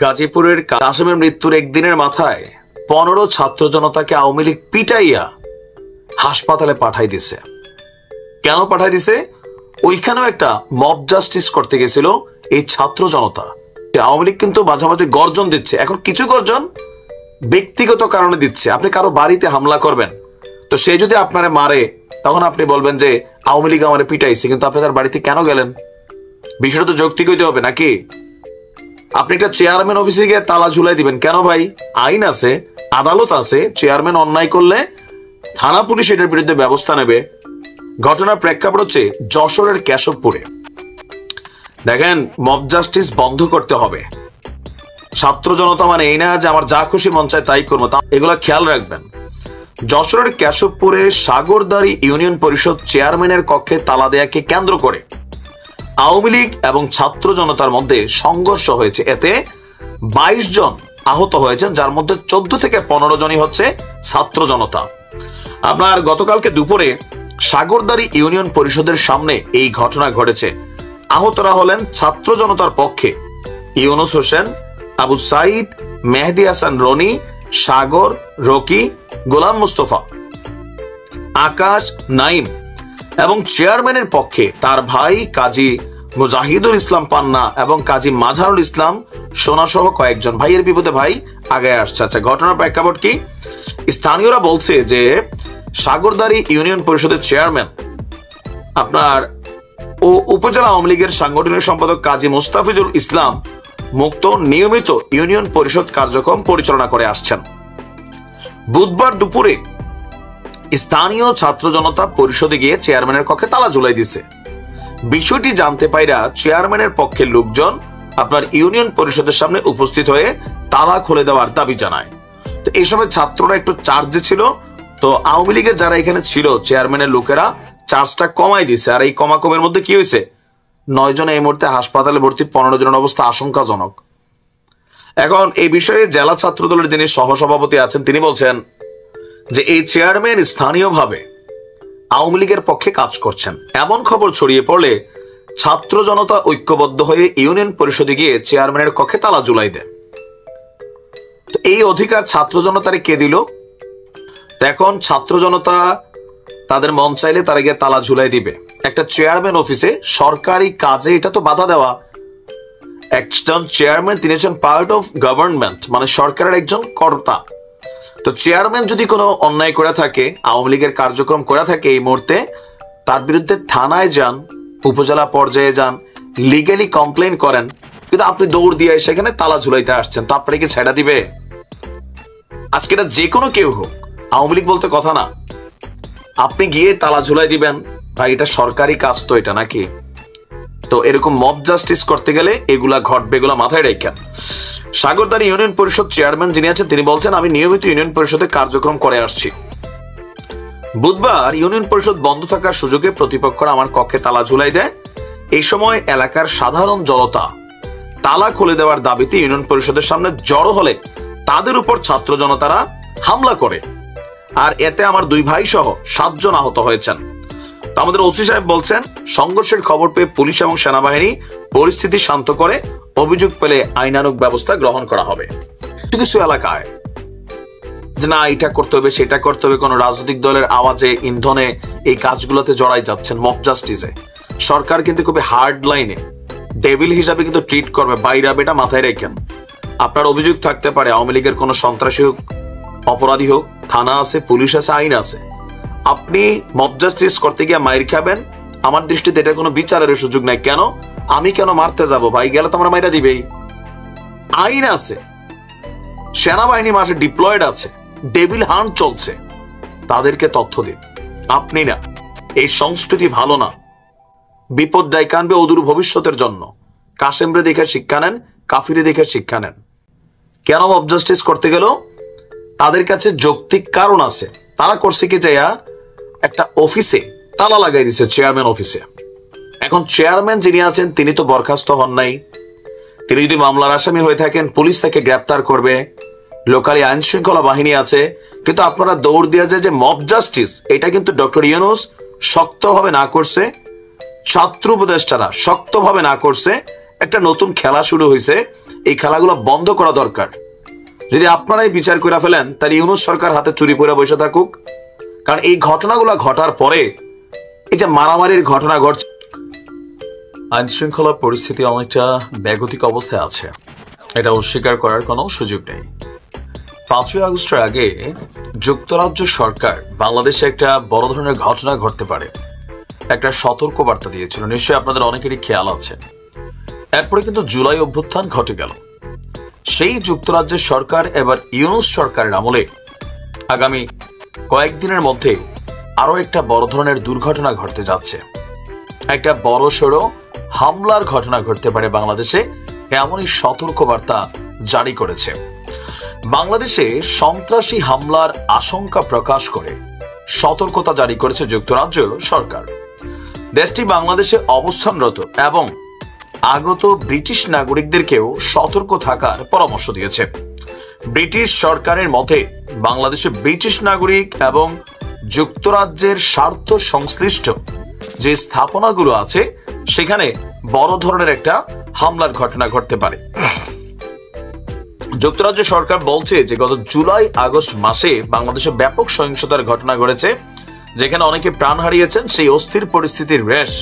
গাজীপুরের কাশেমের মৃত্যুর একদিনের মাথায় 15 ছাত্র জনতাকে আওয়ামী লীগ পিটাইয়া হাসপাতালে পাঠাই দিছে। কেন পাঠাই দিছে? ওইখানেও একটা মব জাস্টিস করতে গেছিল এই ছাত্র জনতা। আওয়ামী লীগ কিন্তু মাঝে মাঝে গর্জন দিচ্ছে, এখন কিছু গর্জন ব্যক্তিগত কারণে দিচ্ছে। আপনি কারো বাড়িতে হামলা করবেন, তো সে যদি আপনারে মারে তখন আপনি বলবেন যে আওয়ামী লীগ আমারে পিটাইছে, কিন্তু আপনি তার বাড়িতে কেন গেলেন? বিষয়টা তো যৌক্তিক হইতে হবে নাকি? আপনি একটা চেয়ারম্যান অফিসে গিয়ে তালা ঝুলাই দিবেন কেন ভাই? আইন আছে, আদালত আছে, চেয়ারম্যান অন্যায় করলে থানা পুলিশ এটার বিরুদ্ধে ব্যবস্থা নেবে। ঘটনার প্রেক্ষাপট হচ্ছে যশোরের কেশবপুরে। দেখেন, মব জাস্টিস বন্ধ করতে হবে। ছাত্র জনতা মানে এই না যে আমার যা খুশি মন চায় তাই করবো, এগুলা খেয়াল রাখবেন। যশোরের কেশবপুরে সাগরদাড়ি ইউনিয়ন পরিষদ চেয়ারম্যানের কক্ষে তালা দেয়াকে কেন্দ্র করে আওয়ামী লীগ এবং ছাত্র জনতার মধ্যে সংঘর্ষ হয়েছে। এতে 22 জন আহত হয়েছেন, যার মধ্যে 14 থেকে 15 জনই হচ্ছে ছাত্র জনতা। আপনার গতকালকে দুপুরে সাগরদাড়ি ইউনিয়ন পরিষদের সামনে এই ঘটনা ঘটেছে। আহতরা হলেন ছাত্র জনতার পক্ষে ইউনুস হোসেন, আবু সাইদ, মেহেদি হাসান রনি, সাগর, রকি, গোলাম মুস্তফা, আকাশ, নাইম এবং চেয়ারম্যানের পক্ষে তার ভাই কাজী মুজাহিদুল ইসলাম পান্না এবং কাজী মাঝারুল ইসলাম সোনা সহ কয়েকজন। ভাইয়ের বিপদে ভাই আগে আসছে। আচ্ছা, ঘটনার প্রেক্ষাপট কি? স্থানীয়রা বলছে যে সাগরদাড়ি ইউনিয়ন পরিষদের চেয়ারম্যান আপনার ও উপজেলা আওয়ামী লীগের সাংগঠনিক সম্পাদক কাজী মুস্তাফিজুল ইসলাম মুক্ত নিয়মিত ইউনিয়ন পরিষদ কার্যক্রম পরিচালনা করে আসছেন। বুধবার দুপুরে স্থানীয় ছাত্র জনতা পরিষদে গিয়ে চেয়ারম্যানের কক্ষে তালা ঝুলাই দিছে। বিষয়টি জানতে পাইরা চেয়ারম্যানের পক্ষের লোকজন আপনার ইউনিয়ন পরিষদের সামনে উপস্থিত হয়ে তালা খুলে দেওয়ার দাবি জানায়। তো এই সময় ছাত্ররা একটু চার্জে ছিল, তো আওয়ামী লীগের যারা এখানে ছিল চেয়ারম্যানের লোকেরা চার্জটা কমাই দিছে। আর এই কমাকমের মধ্যে কি হয়েছে? 9 জন এই মুহূর্তে হাসপাতালে ভর্তি, 15 জনের অবস্থা আশঙ্কাজনক। এখন এই বিষয়ে জেলা ছাত্র দলের যিনি সহসভাপতি আছেন তিনি বলছেন যে এই চেয়ারম্যান স্থানীয়ভাবে আওয়ামী লীগের পক্ষে কাজ করছেন। এমন খবর ছড়িয়ে পড়লে ছাত্র জনতা ঐক্যবদ্ধ হয়ে ইউনিয়ন পরিষদে গিয়ে চেয়ারম্যানের কক্ষে তালা ঝুলাই দেয়। তো এই অধিকার ছাত্র জনতারে কে দিল? এখন ছাত্র জনতা তাদের মন চাইলে তারা গিয়ে তালা ঝুলাই দিবে। একটা চেয়ারম্যান অফিসে সরকারি কাজে এটা তো বাধা দেওয়া। একজন চেয়ারম্যান, তিনি হচ্ছেন পার্ট অফ গভর্নমেন্ট, মানে সরকারের একজন কর্তা। তো চেয়ারম্যান যদি কোনো অন্যায় করে থাকে, আওয়ামী লীগের কার্যক্রম করে থাকে, এই মুহূর্তে তার বিরুদ্ধে থানায় যান, উপজেলা পর্যায়ে যান, লিগালি কমপ্লেন করেন, কিন্তু আপনি দৌড় দিয়ে সেখানে তালা ঝুলাইতে আসছেন, তো আপনাকে কি ছেড়া দিবে? আজকে এটা যে কোনো কেউ হোক, আওয়ামী লীগ বলতে কথা না, আপনি গিয়ে তালা ঝুলাই দিবেন? ভাই, এটা সরকারি কাজ তো এটা নাকি? তো এরকম মব জাস্টিস করতে গেলে এগুলা ঘটবে, এগুলা মাথায় রেখেন। সাগরদাড়ি ইউনিয়ন পরিষদ চেয়ারম্যান যিনি আছেন তিনি বলছেন, আমি নিয়মিত ইউনিয়ন পরিষদে কার্যক্রম করে আসছি। বুধবার ইউনিয়ন পরিষদ বন্ধ থাকার সুযোগে প্রতিপক্ষরা আমার কক্ষে তালা ঝুলাই দেয়। এই সময় এলাকার সাধারণ জনতা তালা খুলে দেওয়ার দাবিতে ইউনিয়ন পরিষদের সামনে জড়ো হলে তাদের উপর ছাত্র জনতারা হামলা করে, আর এতে আমার 2 ভাই সহ 7 জন আহত হয়েছেন। তো আমাদের ওসি সাহেব বলছেন, সংঘর্ষের খবর পেয়ে পুলিশ এবং সেনাবাহিনী পরিস্থিতি শান্ত করে অভিযোগ পেলে আইনানুগ ব্যবস্থা গ্রহণ করা হবে। কিছু এলাকায় যে না এটা করতে হবে সেটা করতে হবে, কোন রাজনৈতিক দলের আওয়াজে ইন্ধনে এই কাজগুলোতে জড়াই যাচ্ছেন মব জাস্টিসে। সরকার কিন্তু খুবই হার্ড লাইনে ডেভিল হিসাবে কিন্তু ট্রিট করবে। বাইরা বেটা মাথায় রেখেন। আপনার অভিযোগ থাকতে পারে আওয়ামী লীগের কোন সন্ত্রাসী হোক, অপরাধী হোক, থানা আছে, পুলিশ আছে, আইন আছে। আপনি মব জাস্টিস করতে গিয়ে মাইর খাবেন, আমার দৃষ্টিতে এটা কোনো বিচারের সুযোগ নাই। কেন? আমি কেন মারতে যাব? ভাই গেলে তো আমার মাইরা দিবেই। আইন আছে, সেনাবাহিনী মাঠে ডিপ্লয়েড আছে, ডেভিল হান্ট চলছে, তাদেরকে তথ্য দিন। আপনি না, এই সংস্কৃতি ভালো না, বিপদ ডাইকে আনবে অদূর ভবিষ্যতের জন্য। কাশেমরে দেখে শিক্ষা নেন, কাফিরে দেখে শিক্ষা নেন। কেন মব জাস্টিস করতে গেল? তাদের কাছে যৌক্তিক কারণ আছে। তারা করছে কি, যাইয়া একটা অফিসে তালা লাগাই দিছে, চেয়ারম্যান অফিসে। এখন চেয়ারম্যান যিনি আছেন তিনি তো বরখাস্ত হন নাই। তিনি যদি মামলার আসামি হয়ে থাকেন পুলিশ তাকে গ্রেপ্তার করবে, লোকালি আইন শৃঙ্খলা বাহিনী আছে। কিন্তু আপনারা দৌড় দিয়ে যায় যে মব জাস্টিস, এটা কিন্তু ডক্টর ইউনূস শক্তভাবে না করছে, ছাত্র উপদেষ্টারা শক্তভাবে না করছে। একটা নতুন খেলা শুরু হয়েছে, এই খেলাগুলো বন্ধ করা দরকার। যদি আপনারাই বিচার করে ফেলেন তাহলে ইউনূস সরকার হাতে চুরি পরে বসে থাকুক। কারণ এই ঘটনাগুলো ঘটার পরে এই যে মারামারির ঘটনা ঘটছে, আইন শৃঙ্খলা পরিস্থিতি অনেকটা ব্যাগতিক অবস্থায় আছে, এটা অস্বীকার করার কোনো সুযোগ নেই। 5ই আগস্টের আগে যুক্তরাজ্য সরকার বাংলাদেশে একটা বড় ধরনের ঘটনা ঘটতে পারে একটা সতর্ক বার্তা দিয়েছিল, নিশ্চয়ই আপনাদের অনেকেরই খেয়াল আছে। এরপরে কিন্তু জুলাই অভ্যুত্থান ঘটে গেল। সেই যুক্তরাজ্যের সরকার এবার ইউনূস সরকারের আমলে আগামী কয়েকদিনের মধ্যে আরো একটা বড় ধরনের দুর্ঘটনা ঘটতে যাচ্ছে, একটা বড় সড়ো হামলার ঘটনা ঘটতে পারে বাংলাদেশে, এমনই সতর্ক বার্তা জারি করেছে। বাংলাদেশে সন্ত্রাসী হামলার আশঙ্কা প্রকাশ করে সতর্কতা জারি করেছে যুক্তরাজ্য সরকার। দেশটি বাংলাদেশে অবস্থানরত এবং আগত ব্রিটিশ নাগরিকদেরকেও সতর্ক থাকার পরামর্শ দিয়েছে। ব্রিটিশ সরকারের মতে বাংলাদেশে ব্রিটিশ নাগরিক এবং যুক্তরাজ্যের স্বার্থ সংশ্লিষ্ট যে স্থাপনাগুলো আছে সেখানে বড় ধরনের একটা হামলার ঘটনা ঘটতে পারে। যুক্তরাজ্য সরকার বলছে যে গত জুলাই আগস্ট মাসে বাংলাদেশে ব্যাপক সহিংসতার ঘটনা ঘটেছে, যেখানে অনেকে প্রাণ হারিয়েছেন। সেই অস্থির পরিস্থিতির রেশ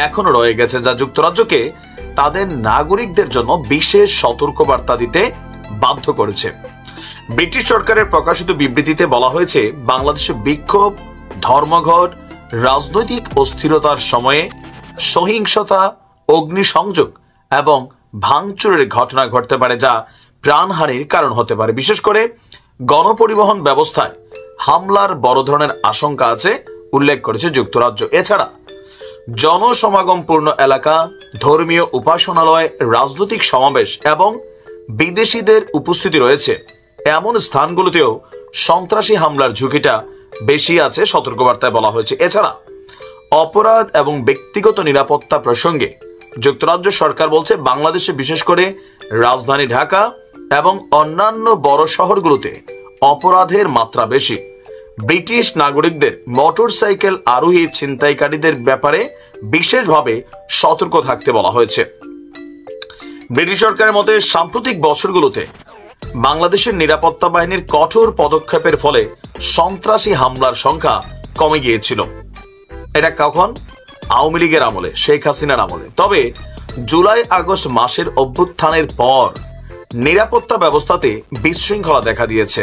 এখনো রয়ে গেছে, যা যুক্তরাজ্যকে তাদের নাগরিকদের জন্য বিশেষ সতর্কবার্তা দিতে বাধ্য করেছে। ব্রিটিশ সরকারের প্রকাশিত বিবৃতিতে বলা হয়েছে, বাংলাদেশে বিক্ষোভ, ধর্মঘট, রাজনৈতিক অস্থিরতার সময়ে সহিংসতা, অগ্নিসংযোগ এবং ভাঙচুরের ঘটনা ঘটতে পারে, যা প্রাণহানির কারণ হতে পারে। বিশেষ করে গণপরিবহন ব্যবস্থায় হামলার বড় ধরনের আশঙ্কা আছে উল্লেখ করেছে যুক্তরাজ্য। এছাড়া জনসমাগমপূর্ণ এলাকা, ধর্মীয় উপাসনালয়, রাজনৈতিক সমাবেশ এবং বিদেশিদের উপস্থিতি রয়েছে এমন স্থানগুলোতেও সন্ত্রাসী হামলার ঝুঁকিটা বেশি আছে, সতর্কবার্তায় বলা হয়েছে। এছাড়া অপরাধ এবং ব্যক্তিগত নিরাপত্তা প্রসঙ্গে যুক্তরাজ্য সরকার বলছে, বাংলাদেশে বিশেষ করে রাজধানী ঢাকা এবং অন্যান্য বড় শহরগুলোতে অপরাধের মাত্রা বেশি। ব্রিটিশ নাগরিকদের মোটরসাইকেল আরোহী ছিনতাইকারীদের ব্যাপারে বিশেষভাবে সতর্ক থাকতে বলা হয়েছে। ব্রিটিশ সরকারের মতে সাম্প্রতিক বছরগুলোতে বাংলাদেশের নিরাপত্তা বাহিনীর কঠোর পদক্ষেপের ফলে সন্ত্রাসী হামলার সংখ্যা কমে গিয়েছিল। এটা কখন? আওয়ামী লীগের আমলে, শেখ হাসিনার আমলে। তবে জুলাই আগস্ট মাসের অভ্যুত্থানের পর নিরাপত্তা ব্যবস্থাতে বিশৃঙ্খলা দেখা দিয়েছে,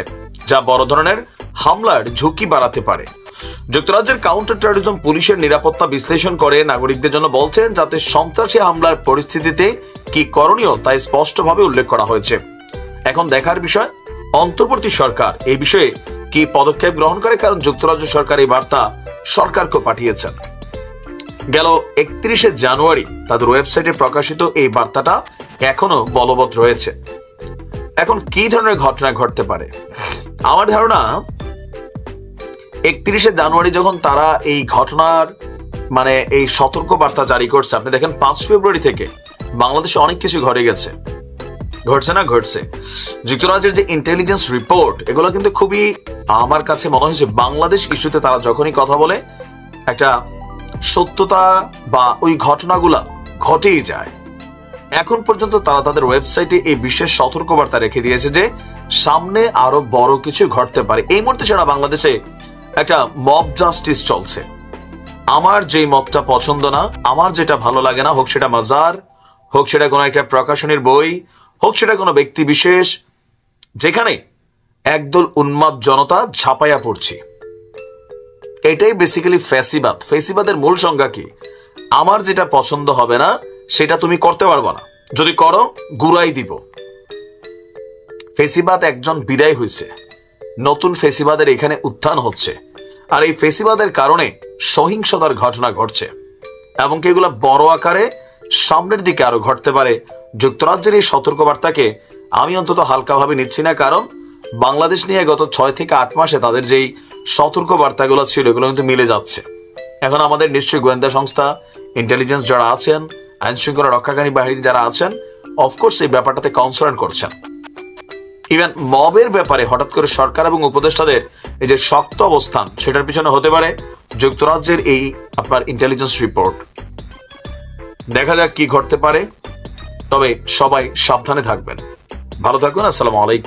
যা বড় ধরনের হামলার ঝুঁকি বাড়াতে পারে। যুক্তরাজ্যের কাউন্টার টেরোরিজম পুলিশের নিরাপত্তা বিশ্লেষণ করে নাগরিকদের জন্য বলছেন, যাতে সন্ত্রাসী হামলার পরিস্থিতিতে কি করণীয় তা স্পষ্টভাবে উল্লেখ করা হয়েছে। এখন দেখার বিষয় অন্তর্বর্তী সরকার এই বিষয়ে কি পদক্ষেপ গ্রহণ করে, কারণ যুক্তরাজ্য সরকার এই বার্তা সরকারকে পাঠিয়েছেন। গেল 31শে জানুয়ারি তাদের ওয়েবসাইটে প্রকাশিত এই বার্তাটা এখনো বলবৎ রয়েছে। এখন কি ধরনের ঘটনা ঘটতে পারে? আমার ধারণা 31শে জানুয়ারি যখন তারা এই ঘটনার এই সতর্ক বার্তা জারি করছে, আপনি দেখেন 5 ফেব্রুয়ারি থেকে বাংলাদেশে অনেক কিছু ঘটছে না ঘটছে। যুক্তরাজ্যের যে ইন্টেলিজেন্স রিপোর্ট, এগুলো কিন্তু খুবই আমার কাছে মনে হয়েছে বাংলাদেশ ইস্যুতে তারা যখনই কথা বলে একটা সত্যতা বা ওই ঘটনাগুলা ঘটেই যায়। এখন পর্যন্ত তারা তাদের ওয়েবসাইটে এই বিশেষ সতর্কবার্তা রেখে দিয়েছে যে সামনে আরো বড় কিছু ঘটতে পারে। এই মুহূর্তে সারা বাংলাদেশে একটা মব জাস্টিস চলছে। আমার যেই মতটা পছন্দ না, আমার যেটা ভালো লাগে না, হোক সেটা মাজার, হোক সেটা কোনো একটা প্রকাশনীর বই, হোক সেটা কোনো ব্যক্তি বিশেষ, যেখানে একদল উন্মাদ জনতা ঝাঁপাইয়া পড়ছে, এটাই বেসিক্যালি ফ্যাসিবাদ। ফ্যাসিবাদের মূল সংজ্ঞা কি? আমার যেটা পছন্দ হবে না সেটা তুমি করতে পারবে না, যদি করো গুড়াই দিব। ফ্যাসিবাদ একজন বিদায় হয়েছে, নতুন ফ্যাসিবাদের এখানে উত্থান হচ্ছে, আর এই ফ্যাসিবাদের কারণে সহিংসতার ঘটনা ঘটছে এবং এগুলো বড় আকারে সামনের দিকে আরো ঘটতে পারে। যুক্তরাজ্যের এই সতর্কবার্তাকে আমি অন্তত হালকাভাবে নিচ্ছি না, কারণ বাংলাদেশ নিয়ে গত 6 থেকে 8 মাসে তাদের যেই সতর্কবার্তাগুলো ছিল এগুলো কিন্তু মিলে যাচ্ছে। এখন আমাদের নিশ্চয়ই গোয়েন্দা সংস্থা, ইন্টেলিজেন্স যারা আছেন, আইন শৃঙ্খলা রক্ষাকারী বাহিনী যারা আছেন, অফকোর্স এই ব্যাপারটাতে কনসার্ন করছেন। ইভেন মবের ব্যাপারে হঠাৎ করে সরকার এবং উপদেষ্টাদের এই যে শক্ত অবস্থান, সেটার পিছনে হতে পারে যুক্তরাজ্যের এই আপনার ইন্টেলিজেন্স রিপোর্ট। দেখা যাক কি ঘটতে পারে। তবে সবাই সাবধানে থাকবেন। ভালো থাকুন। আসসালামু আলাইকুম।